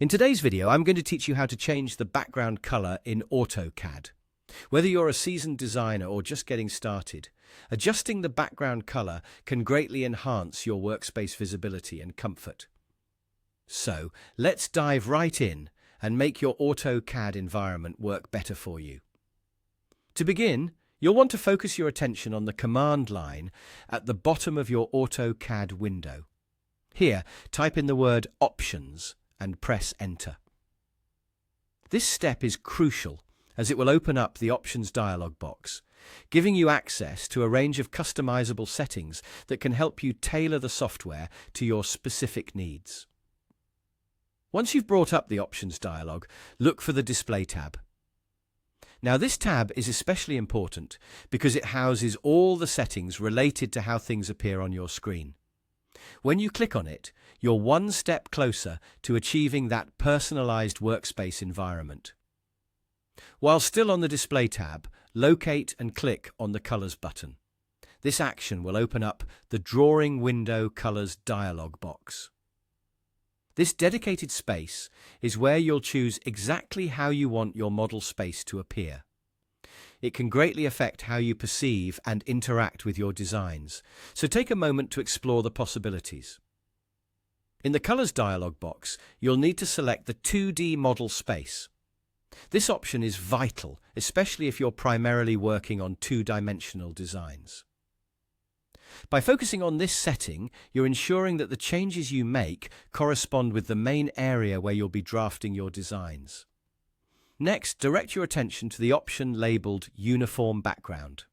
In today's video, I'm going to teach you how to change the background color in AutoCAD. Whether you're a seasoned designer or just getting started, adjusting the background color can greatly enhance your workspace visibility and comfort. So, let's dive right in and make your AutoCAD environment work better for you. To begin, you'll want to focus your attention on the command line at the bottom of your AutoCAD window. Here, type in the word Options and press Enter. This step is crucial as it will open up the Options dialog box, giving you access to a range of customizable settings that can help you tailor the software to your specific needs. Once you've brought up the Options dialog, look for the Display tab. Now, this tab is especially important because it houses all the settings related to how things appear on your screen. When you click on it, you're one step closer to achieving that personalized workspace environment. While still on the Display tab, locate and click on the Colors button. This action will open up the Drawing Window Colors dialog box. This dedicated space is where you'll choose exactly how you want your model space to appear. It can greatly affect how you perceive and interact with your designs, so take a moment to explore the possibilities. In the Colors dialog box, you'll need to select the 2D model space. This option is vital, especially if you're primarily working on two-dimensional designs. By focusing on this setting, you're ensuring that the changes you make correspond with the main area where you'll be drafting your designs. Next, direct your attention to the option labeled Uniform Background.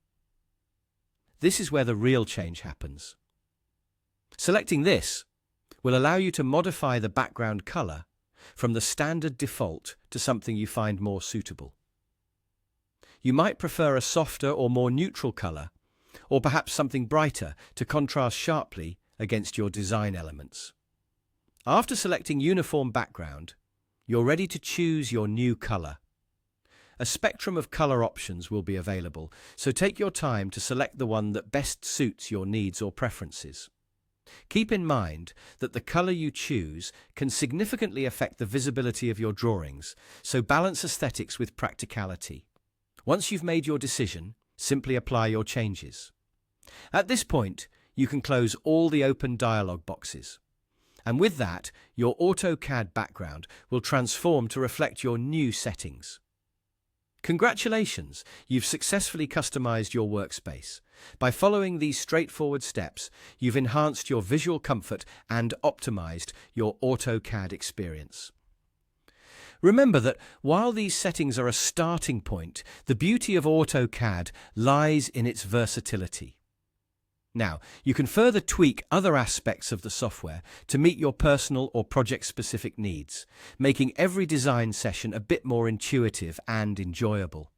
This is where the real change happens. Selecting this will allow you to modify the background color from the standard default to something you find more suitable. You might prefer a softer or more neutral color, or perhaps something brighter to contrast sharply against your design elements. After selecting Uniform Background, you're ready to choose your new color. A spectrum of color options will be available, so take your time to select the one that best suits your needs or preferences. Keep in mind that the color you choose can significantly affect the visibility of your drawings, so balance aesthetics with practicality. Once you've made your decision, simply apply your changes. At this point, you can close all the open dialog boxes. And with that, your AutoCAD background will transform to reflect your new settings. Congratulations! You've successfully customized your workspace. By following these straightforward steps, you've enhanced your visual comfort and optimized your AutoCAD experience. Remember that while these settings are a starting point, the beauty of AutoCAD lies in its versatility. Now, you can further tweak other aspects of the software to meet your personal or project-specific needs, making every design session a bit more intuitive and enjoyable.